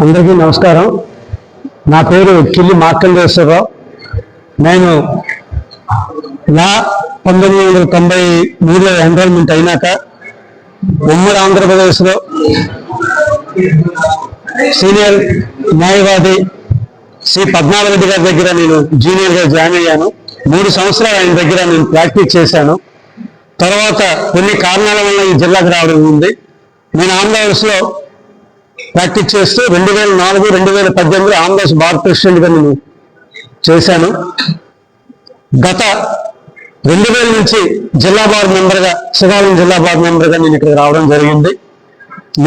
అందరికీ నమస్కారం. నా పేరు కిల్లి మార్కండేశ్వరరావు. నేను 1993లో ఎన్రోల్మెంట్ అయినాక ఉమ్మడి ఆంధ్రప్రదేశ్లో సీనియర్ న్యాయవాది శ్రీ పద్మావతి గారి దగ్గర నేను జూనియర్గా జాయిన్ అయ్యాను. 3 సంవత్సరాలు ఆయన దగ్గర నేను ప్రాక్టీస్ చేశాను. తర్వాత కొన్ని కారణాల వల్ల ఈ జిల్లాకు రావడం ఉంది. నేను ఆంధ్రప్రదేశ్లో ప్రాక్టీస్ చేస్తూ 2004-2018 ఆంధ్రప్రదేశ్ బార్ ప్రెసిడెంట్గా నేను చేశాను. గత 2000 నుంచి జిల్లా బార్ మెంబర్గా, శ్రీకాకుళం జిల్లా బార్ మెంబర్గా నేను ఇక్కడికి రావడం జరిగింది.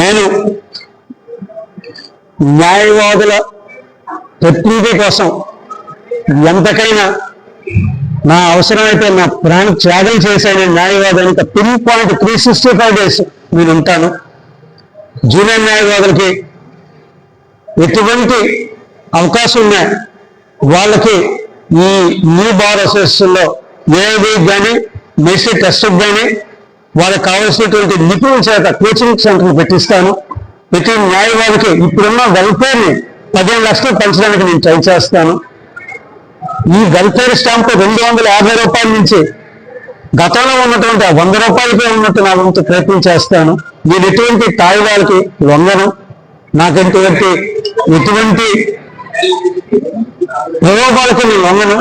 నేను న్యాయవాదుల ప్రతినిధి కోసం ఎంతకైనా నా అవసరమైతే నా ప్రాణం త్యాగం చేశాను. న్యాయవాదానికి పిన్ పాయింట్ 365 డేస్ నేను ఉంటాను. జూనియర్ న్యాయవాదులకి ఎటువంటి అవకాశం ఉన్నా వాళ్ళకి ఈ న్యూ బార్ అసోసియేషన్లో ఏఐబీ కానీ మెజిస్ట్రేట్ టెస్ట్కి కానీ వాళ్ళకి కావాల్సినటువంటి నిపుణుల చేత కోచింగ్ సెంటర్లు పెట్టిస్తాను. ప్రతి న్యాయవాదికి ఇప్పుడున్న వెల్ఫేర్ని 15 లక్షలు పెంచడానికి నేను ట్రై చేస్తాను. ఈ వెల్ఫేర్ స్టాంప్ 250 రూపాయల నుంచి గతంలో ఉన్నటువంటి 100 రూపాయలకే ఉన్నట్టు నా వంతు ప్రయత్నం చేస్తాను. నేను ఎటువంటి కాగితాలకి లొంగను. నాకెంత ఎటువంటి ప్రయోగాలకు నేను లొంగను.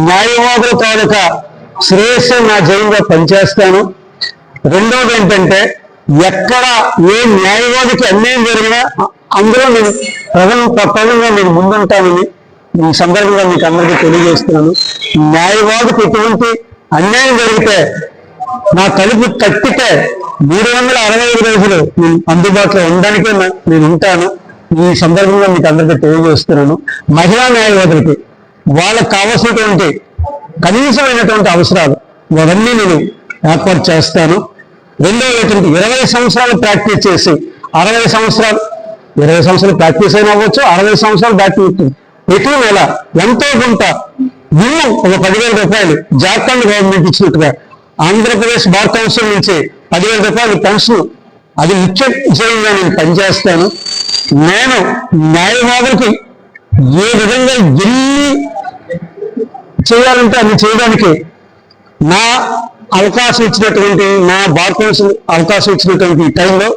న్యాయవాదుల తాలూక శ్రేయస్సు నా జయంగా పనిచేస్తాను. రెండవది ఏంటంటే, ఎక్కడ ఏ న్యాయవాదికి అన్యాయం జరిగినా అందులో నేను ప్రధానంగా నేను ముందుంటానని ఈ సందర్భంగా మీకు అందరికీ తెలియజేస్తున్నాను. న్యాయవాదికి ఎటువంటి అన్యాయం జరిగితే నా తలుపు తట్టితే 365 రోజులు నేను అందుబాటులో ఉండడానికే నేను ఉంటాను. ఈ సందర్భంగా మీకు అందరికీ తెలియజేస్తున్నాను. మహిళా న్యాయవాదులకి వాళ్ళకి కావాల్సినటువంటి కనీసమైనటువంటి అవసరాలు అవన్నీ నేను ఏర్పాటు చేస్తాను. రెండవ 20 సంవత్సరాలు ప్రాక్టీస్ చేసి 20 సంవత్సరాలు ప్రాక్టీస్ అయినా అవ్వచ్చు, 60 సంవత్సరాలు ప్రాక్టీస్ ప్రతి నెల ఎంతో కొంత మినిమం ఒక 10,000 రూపాయలు జార్ఖండ్ గవర్నమెంట్ ఇచ్చినట్టుగా ఆంధ్రప్రదేశ్ బార్ కౌన్సిల్ నుంచి 10,000 రూపాయలు పెన్షన్, అది ముఖ్య విషయంగా నేను పనిచేస్తాను. నేను న్యాయవాదులకి ఏ విధంగా ఎన్ని చేయాలంటే అన్ని చేయడానికి నా అవకాశం ఇచ్చినటువంటి, నా బార్ కౌన్సిల్ అవకాశం ఇచ్చినటువంటి ఈ టైంలో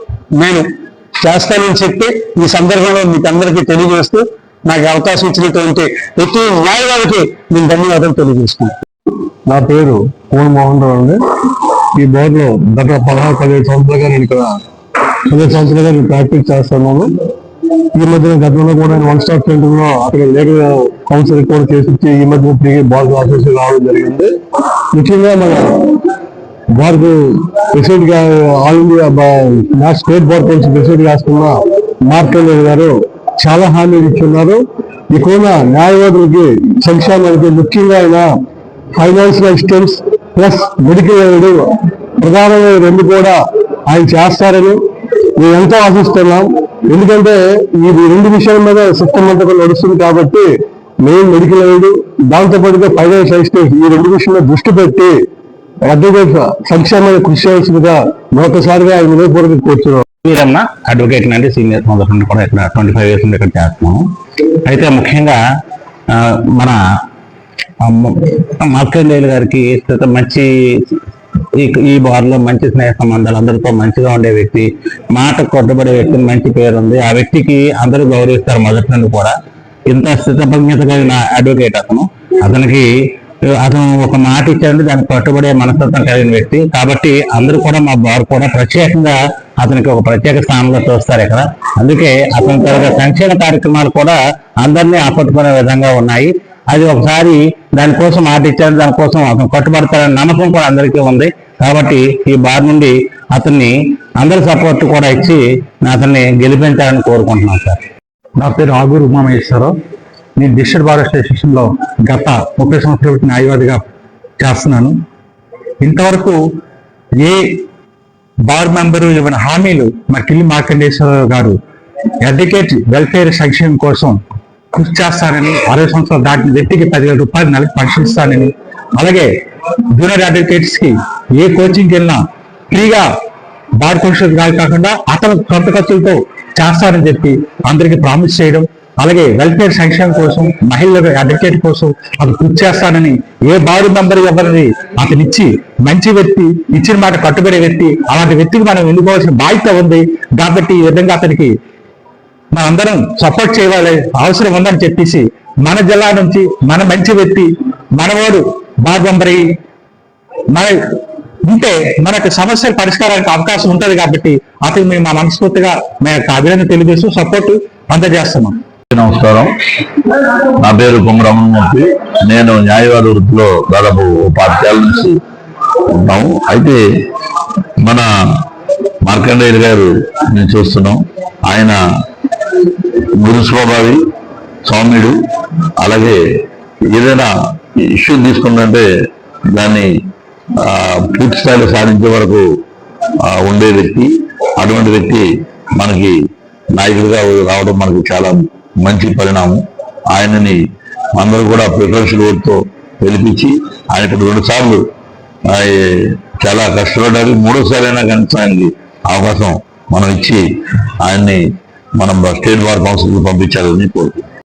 నేను చేస్తానని చెప్పి ఈ సందర్భంలో మీకు అందరికీ తెలియజేస్తూ నాకు అవకాశం ఇచ్చినటువంటి ప్రతి న్యాయవాదికి నేను ధన్యవాదాలు తెలియజేస్తున్నాను. నా పేరు మోహన్ రావు అండి. ఈ బోర్డులో గత 15 సంవత్సరాలుగా నేను ఇక్కడ 10 సంవత్సరాలుగా నేను ప్రాక్టీస్ చేస్తున్నాను. ఈ మధ్య గతంలో కూడా నేను 1 స్టాప్ సెంటర్లో అక్కడ లీగల్ కౌన్సిలింగ్ కూడా చేసి ఈ మధ్య తిరిగి బార్ అసోసియేషన్ రావడం జరిగింది. ముఖ్యంగా మన బార్కు ప్రెసిడెంట్ గా all India state bar council president చేస్తున్న మార్కండేయ గారు చాలా హామీలు ఇచ్చున్నారు. ఇక్కడున్న న్యాయవాదులకి సంక్షేమానికి ముఖ్యంగా ఆయన financial assistance plus medical aid ప్రధానమైన 2 కూడా ఆయన చేస్తారని మేము ఎంతో ఆశిస్తున్నాం. ఎందుకంటే ఈ 2 విషయాల మీద సిస్టమ్ అంతా నడుస్తుంది కాబట్టి మెయిన్ మెడికల్ ఎయిడ్, దాంతోపాటుగా ఫైనాన్షియల్ అసిస్టెన్స్, ఈ 2 విషయంలో దృష్టి పెట్టి అడ్వకేట్ సంక్షేమాన్ని కృషి చేయాల్సిందిగా మరొకసారిగా ఆయన వినయపూర్వక కూర్చున్నాం. వీరన్న అడ్వకేట్ అండి, సీనియర్ మొదటి నుండి కూడా ఇక్కడ 25 years నుండి ఇక్కడ చేస్తున్నాము. అయితే ముఖ్యంగా మన మార్కండేయులు గారికి మంచి ఈ బార్లో మంచి స్నేహ సంబంధాలు, అందరితో మంచిగా ఉండే వ్యక్తి, మాట కొట్టబడే వ్యక్తి, మంచి పేరు ఉంది. ఆ వ్యక్తికి అందరూ గౌరవిస్తారు మొదటి నుండి కూడా. ఇంత స్థితప్రజ్ఞత కలిగిన అడ్వకేట్ అతనికి అతను ఒక మాట ఇచ్చాడంటే దానికి కట్టుబడే మనస్తత్వం కలిగిన వ్యక్తి కాబట్టి అందరూ కూడా మా బార్ కూడా ప్రత్యేకంగా అతనికి ఒక ప్రత్యేక స్థానంలో చూస్తారు ఇక్కడ. అందుకే అతని తరగతి సంక్షేమ కార్యక్రమాలు కూడా అందరినీ ఆకట్టుకునే విధంగా ఉన్నాయి. అది ఒకసారి దానికోసం మాట ఇచ్చారు, దానికోసం అతను కట్టుబడతారనే నమ్మకం కూడా అందరికీ ఉంది. కాబట్టి ఈ బార్ నుండి అతన్ని అందరి సపోర్ట్ కూడా ఇచ్చి అతన్ని గెలిపించాలని కోరుకుంటున్నాను సార్. నా పేరు ఆగూరు ఉమామహేశ్వరరావు. నేను డిస్ట్రిక్ట్ బార్ అసోసియేషన్లో గత 30 సంవత్సరాల న్యాయవాదిగా చేస్తున్నాను. ఇంతవరకు ఏ బార్ మెంబరు ఇవ్వని హామీలు మా కిల్లి మార్కండేశ్వరరావు గారు అడ్వకేట్ వెల్ఫేర్ సంక్షేమం కోసం కృషి చేస్తానని, 60 సంవత్సరాలు దాటిన వ్యక్తికి 10,000 రూపాయలు నెలకు పరిశీలిస్తానని, అలాగే జూనియర్ అడ్వకేట్స్ కి ఏ కోచింగ్కి వెళ్ళినా ఫ్రీగా బార్ కౌన్సిల్ కాకుండా అతను సొంత ఖర్చులతో చేస్తారని చెప్పి అందరికి ప్రామిస్ చేయడం, అలాగే వెల్ఫేర్ సంక్షేమం కోసం, మహిళల అడ్వకేట్ కోసం అతను కృషి చేస్తానని, ఏ బాడీ మెంబర్ ఎవరిని అతను ఇచ్చి మంచి వ్యక్తి, ఇచ్చిన మాట కట్టుబడే వ్యక్తి, అలాంటి వ్యక్తికి మనం ఎన్నుకోవాల్సిన బాధ్యత ఉంది. కాబట్టి ఈ విధంగా అతనికి మనందరం సపోర్ట్ చేయాలి, అవసరం ఉందని చెప్పేసి మన జిల్లా నుంచి మన మంచి వ్యక్తి, మనవాడు బాడీ మెంబర్ మన ఉంటే మనకు సమస్యల పరిష్కారానికి అవకాశం ఉంటుంది. కాబట్టి అతను మేము మా మనస్ఫూర్తిగా మేము అభినందన తెలియజేస్తూ సపోర్ట్ అందజేస్తున్నాం. నమస్కారం, నా పేరు కొమరమూర్తి. నేను న్యాయవాద వృత్తిలో దాదాపు 5 ఏళ్ళ నుంచి ఉన్నాము. అయితే మన మార్కండేయులు గారు నేను చూస్తున్నాం, ఆయన గురు స్వభావి, సౌమ్యుడు. అలాగే ఏదైనా ఇష్యూ తీసుకుందంటే దాన్ని పూర్తి స్థాయిలో సాధించే వరకు ఉండే వ్యక్తి. అటువంటి వ్యక్తి మనకి నాయకుడిగా రావడం మనకు చాలా మంచి పరిణామం. ఆయనని అందరూ కూడా ప్రిఫరెన్షియల్ ఓటుతో గెలిపించి ఆయనకు 2 సార్లు చాలా కష్టపడ్డారు. 3వ అయినా కనీసం ఆయనకి అవకాశం మనం ఇచ్చి ఆయన్ని మనం స్టేట్ బార్ కౌన్సిల్కి పంపించాలని కోరుకుంటున్నాం.